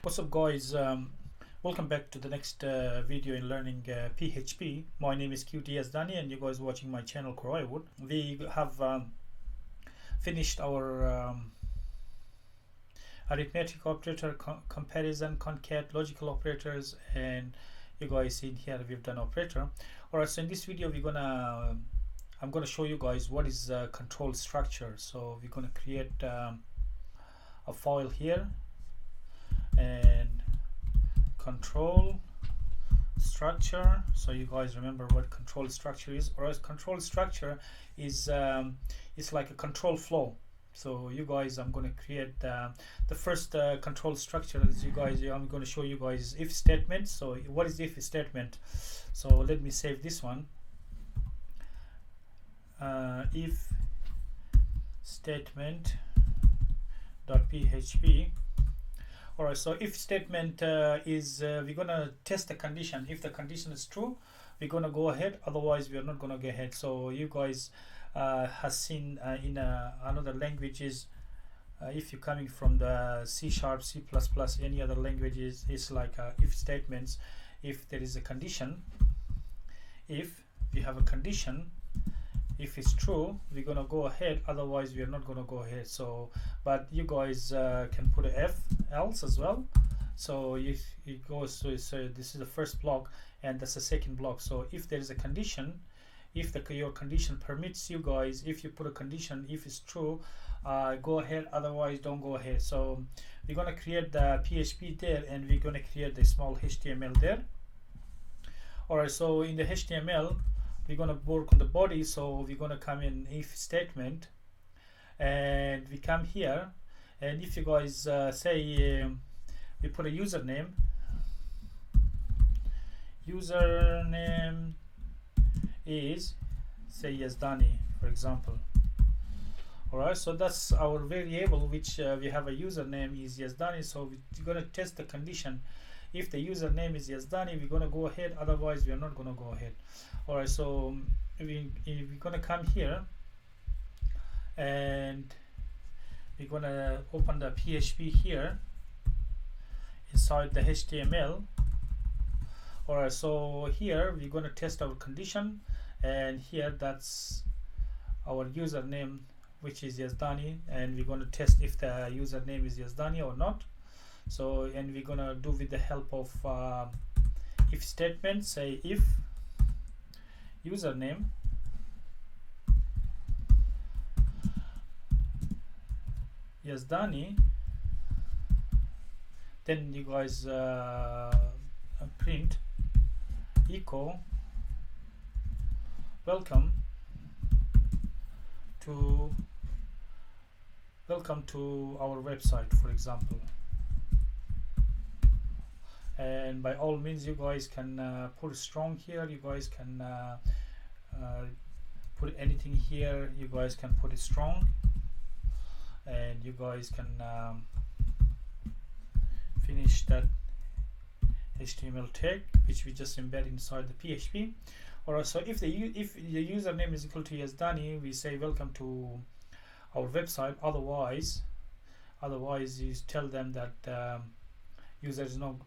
What's up, guys? Welcome back to the next video in learning PHP. My name is QTS Danny and you guys watching my channel CorioWood. We have finished our arithmetic operator, comparison, concat, logical operators, and you guys see here we've done operator. Alright, so in this video I'm gonna show you guys what is control structure. So we're gonna create a file here and control structure. So you guys remember what control structure is. Or control structure is it's like a control flow. So you guys, I'm going to create the first control structure. As you guys, I'm going to show you guys if statement. So what is if statement? So let me save this one. If statement .php. Alright, so if statement is we're gonna test the condition. If the condition is true, we're gonna go ahead, otherwise we are not gonna go ahead. So you guys has seen in another languages, if you're coming from the C#, C++, any other languages, it's like if statements. If there is a condition, if we have a condition, if it's true, we're gonna go ahead, otherwise we are not gonna go ahead. So but you guys can put a f else as well. So if it goes to, so this is the first block and that's the second block. So if there is a condition, if your condition permits you guys, if you put a condition, if it's true, go ahead, otherwise don't go ahead. So we're gonna create the PHP there and we're gonna create the small HTML there. Alright, so in the HTML we're gonna work on the body. So we're gonna come in if statement and we come here, and if you guys say we put a username is say yes Danny, for example. Alright, so that's our variable which we have a username is yes Danny. So we're gonna test the condition. If the username is yes Danny, we're gonna go ahead, otherwise we are not gonna go ahead. Alright, so we're gonna come here and we're gonna open the PHP here inside the HTML. Alright, so here we're gonna test our condition, and here that's our username which is yes Danny, and we're gonna test if the username is yes Danny or not. So and we're gonna do with the help of if statement. Say if username yes Danny, then you guys print echo welcome to our website, for example. And by all means you guys can put strong here, you guys can put anything here, you guys can put it strong, and you guys can finish that HTML tag which we just embed inside the PHP. Alright, so if the username is equal to yes Danny, we say welcome to our website. Otherwise you tell them that user is not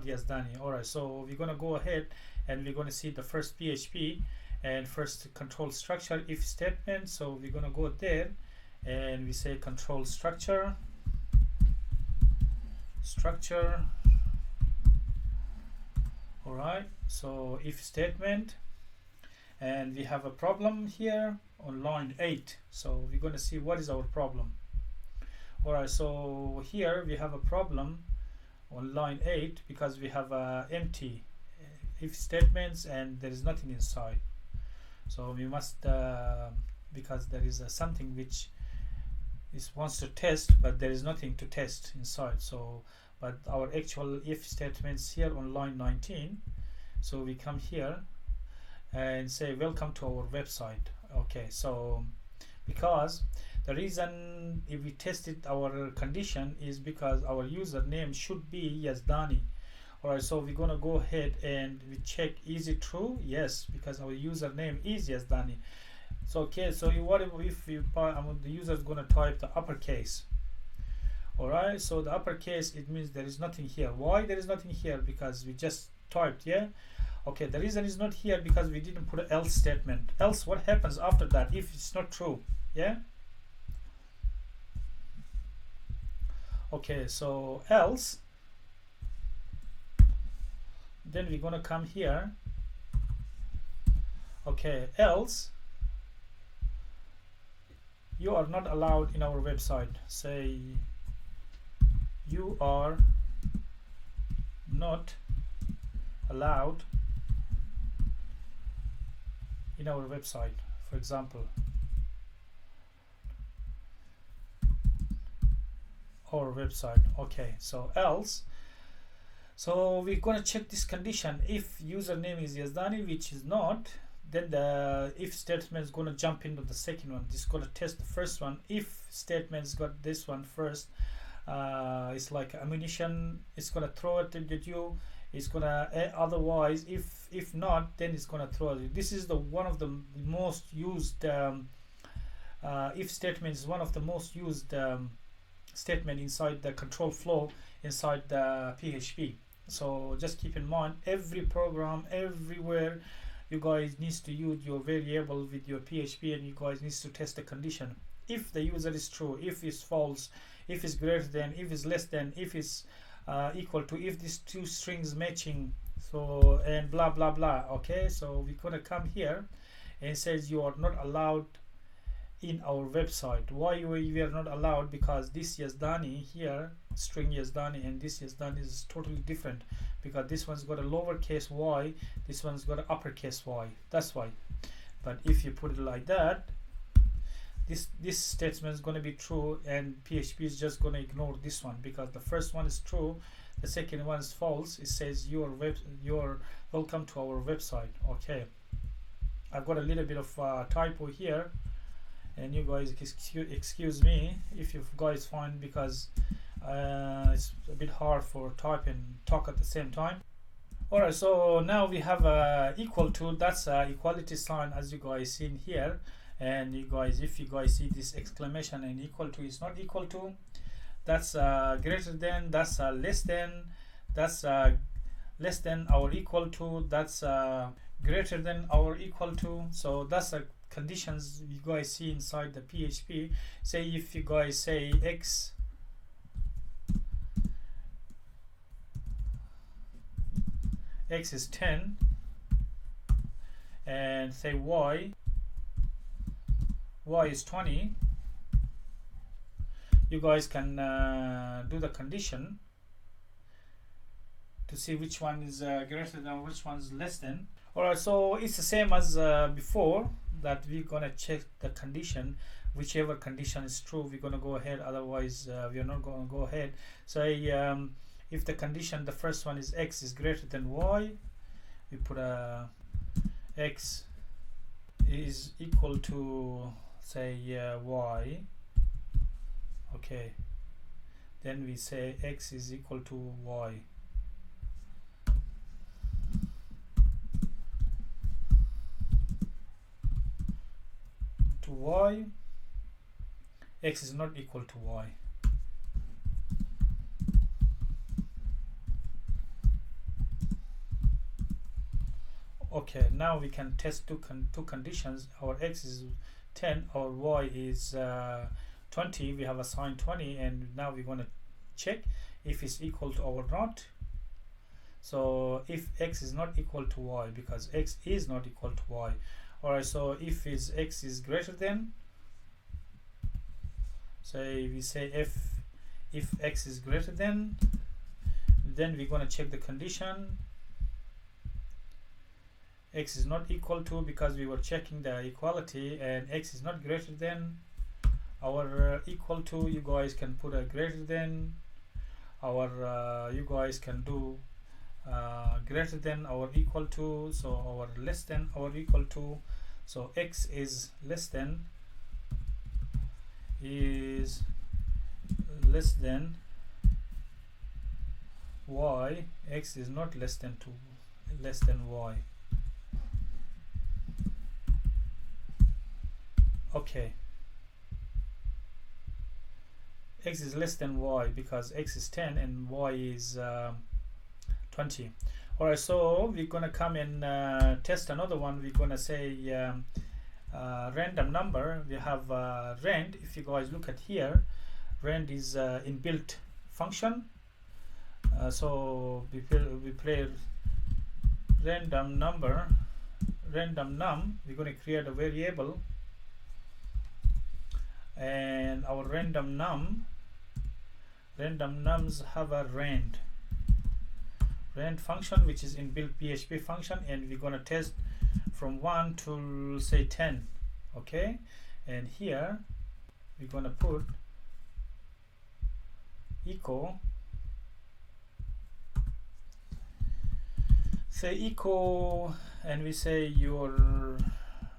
yes Danny. Alright, so we're gonna go ahead and we're gonna see the first PHP and first control structure if statement. So we're gonna go there and we say control structure. Alright, so if statement, and we have a problem here on line 8. So we're gonna see what is our problem. Alright, so here we have a problem on line 8 because we have empty if statements and there is nothing inside. So we must because there is something which wants to test, but there is nothing to test inside. So but our actual if statements here on line 19. So we come here and say welcome to our website. Okay, so because the reason if we tested our condition is because our username should be yes Danny. Alright, so we're gonna go ahead and we check is it true? Yes, because our username is yes Danny. So okay, so what if the user is gonna type the uppercase? All right, so the uppercase, it means there is nothing here. Why there is nothing here? Because we just typed, yeah. Okay, the reason is not here because we didn't put an else statement. Else, what happens after that if it's not true? Yeah. Okay, so else, then we're gonna come here. Okay, else, you are not allowed in our website. Say you are not allowed in our website, for example. Our website. Okay, so else, so we're gonna check this condition. If username is Yazdani, which is not, then the if statement is gonna jump into the second one. This is gonna test the first one. If statement's got this one first, it's like ammunition, it's gonna throw it at you. It's gonna otherwise, if not, then it's gonna throw it. This is the one of the most used if statement is one of the most used statement inside the control flow inside the PHP. So just keep in mind, every program, everywhere, you guys needs to use your variable with your PHP, and you guys needs to test the condition. If the user is true, if it's false, if it's greater than, if it's less than, if it's equal to, if these two strings matching, so and blah blah blah. Okay, so we're gonna come here and it says you are not allowed in our website. Why we are not allowed? Because this Yazdani here, string Yazdani, and this Yazdani is totally different, because this one's got a lowercase y, this one's got an uppercase y. That's why. But if you put it like that, this statement is going to be true, and PHP is just going to ignore this one because the first one is true, the second one is false. It says you're welcome to our website. Okay, I've got a little bit of typo here, and you guys excuse me if you guys find, because it's a bit hard for type and talk at the same time. Alright, so now we have equal to, that's equality sign as you guys seen here. And you guys, if you guys see this exclamation and equal to is not equal to, that's greater than, that's less than, that's less than or equal to, that's greater than or equal to. So that's the conditions you guys see inside the PHP. Say if you guys say x is 10 and say y is 20, you guys can do the condition to see which one is greater than, which one is less than. Alright, so it's the same as before, that we're gonna check the condition. Whichever condition is true, we're gonna go ahead, otherwise we are not gonna go ahead. Say if the condition, the first one is x is greater than y, we put x is equal to, say y. Okay, then we say x is equal to y. To y, x is not equal to y. Okay, now we can test two conditions. Our x is 10, our y is 20. We have assigned 20, and now we're going to check if it's equal to or not. So if x is not equal to y, because x is not equal to y. Alright, so if x is greater than, say we say if x is greater than, then we're going to check the condition. X is not equal to, because we were checking the equality, and x is not greater than. Our equal to, you guys can put a greater than. Our you guys can do greater than or equal to, so our less than or equal to. So x is less than y, x is not less than y. Okay, x is less than y, because x is 10 and y is 20. Alright, so we're gonna come and test another one. We're gonna say random number. We have rand. If you guys look at here, rand is inbuilt function. So we play random number, random num. We're going to create a variable, and our random nums have a rand function, which is inbuilt PHP function, and we're going to test from 1 to say 10. Okay, and here we're going to put echo, say echo, and we say your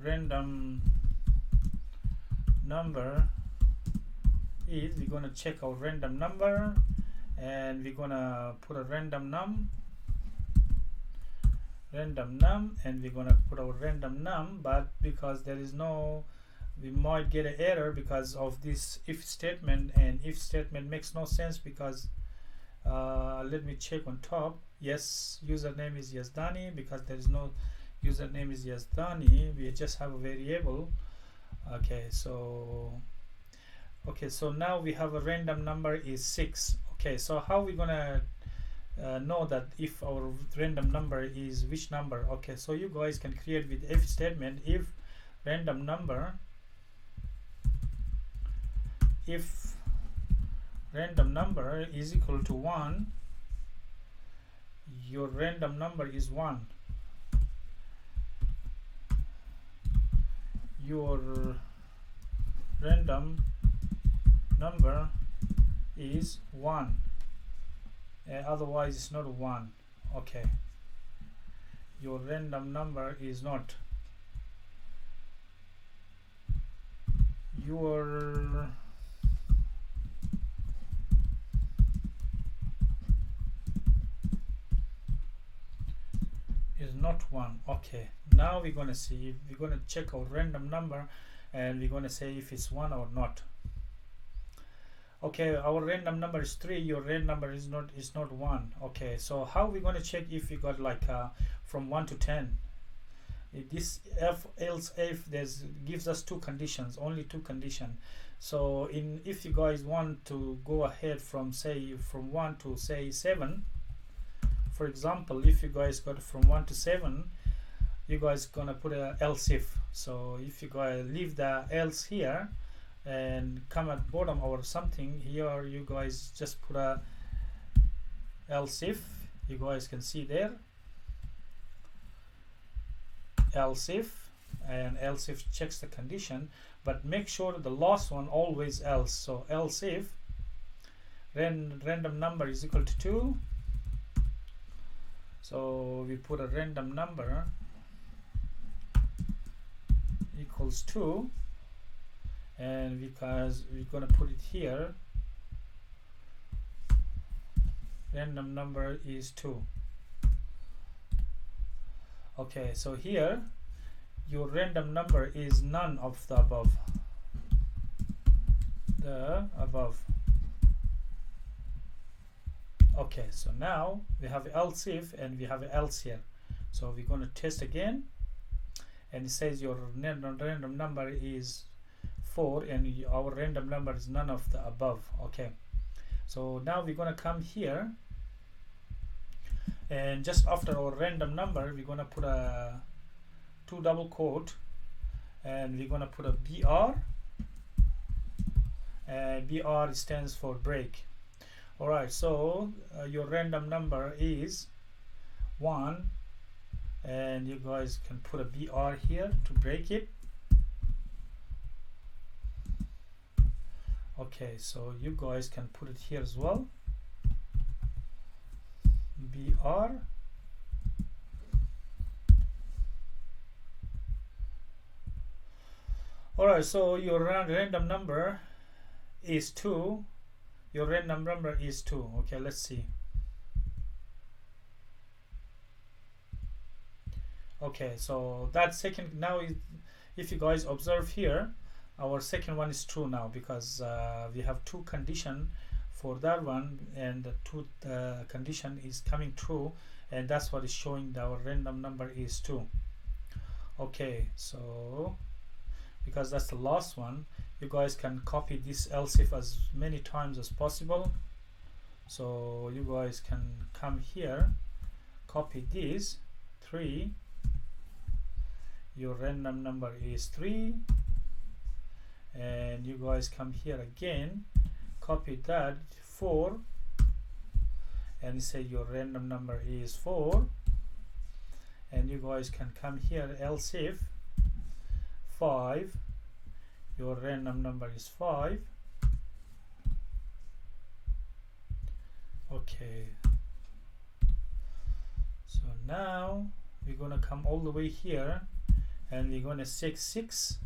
random number is, we're going to check our random number, and we're going to put a random num, and we're going to put our random num. But because there is no, we might get an error because of this if statement, and if statement makes no sense, because let me check on top. Yes, username is Yazdani, because there is no username is Yazdani. We just have a variable. Okay, so now we have a random number is 6. Okay, so how we gonna know that if our random number is which number? Okay, so you guys can create with if statement. If random number, if random number is equal to 1, your random number is 1. Your random number is 1, otherwise it's not 1. Okay, your random number is not, your is not 1. Okay, now we're gonna see, we're gonna check our random number, and we're gonna say if it's 1 or not. Okay, our random number is 3. Your random number is not 1. Okay, so how we gonna check if we got like from 1 to 10? This else if there's gives us two conditions, only two conditions. So if you guys want to go ahead from say from 1 to say 7, for example, if you guys got from 1 to 7, you guys gonna put a else if. So if you guys leave the else here and come at bottom or something here, you guys just put a else if. You guys can see there else if, and else if checks the condition, but make sure the last one always else. So else if random number is equal to 2, so we put a random number equals 2, and because we're gonna put it here, random number is 2. Okay, so here your random number is none of the above. Okay, so now we have else if and we have else here. So we're going to test again, and it says your random number is 4 and our random number is none of the above. Okay, so now we're going to come here, and just after our random number we're going to put a 2 double quote, and we're going to put a BR, and BR stands for break. Alright, so your random number is 1, and you guys can put a BR here to break it. Okay, so you guys can put it here as well, BR. Alright, so your random number is 2. Your random number is 2. Okay, let's see. Okay, so that second, now if you guys observe here, our second one is true now, because we have two condition for that one, and the two condition is coming true, and that's what is showing that our random number is 2. Okay, so because that's the last one, you guys can copy this else if as many times as possible. So you guys can come here, copy this 3, your random number is 3, and you guys come here again, copy that 4, and say your random number is 4, and you guys can come here, else if 5, your random number is 5. Okay, so now we're gonna come all the way here, and we're gonna say 6,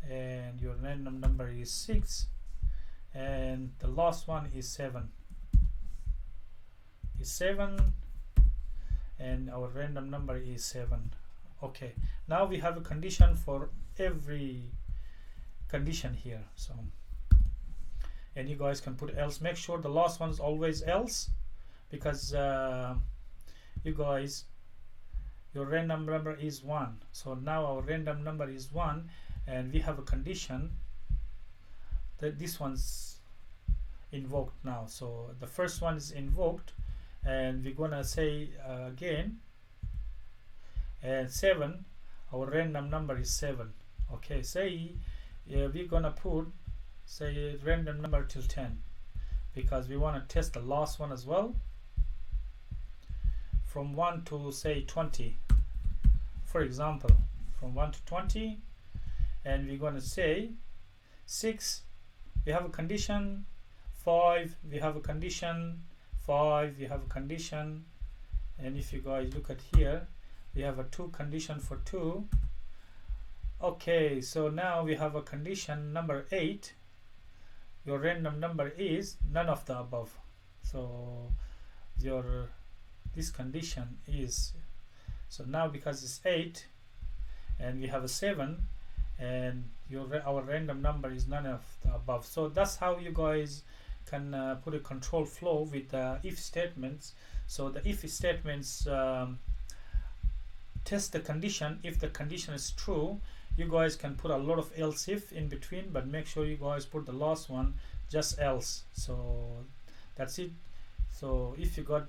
and your random number is 6, and the last one is 7, and our random number is 7. Okay, now we have a condition for every condition here. So, and you guys can put else. Make sure the last one is always else, because you guys, your random number is 1. So now our random number is 1, and we have a condition that this one's invoked now. So the first one is invoked, and we're gonna say again, and 7, our random number is 7. Okay, say we're gonna put, say, random number till 10, because we want to test the last one as well, from 1 to say 20, for example, from 1 to 20, and we're going to say 6, we have a condition, 5, we have a condition, 5, we have a condition, and if you guys look at here, we have a 2 condition for 2. Okay, so now we have a condition number 8. Your random number is none of the above. So your this condition is, so now because it's 8 and we have a 7, and our random number is none of the above. So that's how you guys can put a control flow with if statements. So the if statements test the condition. If the condition is true, you guys can put a lot of else if in between, but make sure you guys put the last one just else. So that's it. So if you got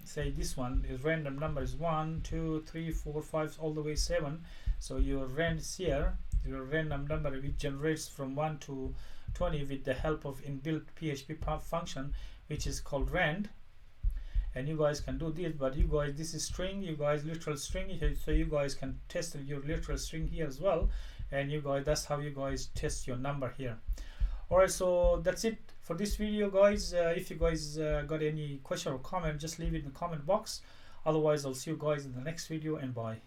say this one is random number is 1, 2, 3, 4, 5 all the way 7, so your range here, your random number, which generates from 1 to 20 with the help of inbuilt PHP function, which is called rand. And you guys can do this, but you guys, this is string, you guys literal string here, so you guys can test your literal string here as well, and you guys, that's how you guys test your number here. Alright, so that's it for this video, guys. If you guys got any question or comment, just leave it in the comment box. Otherwise, I'll see you guys in the next video, and bye.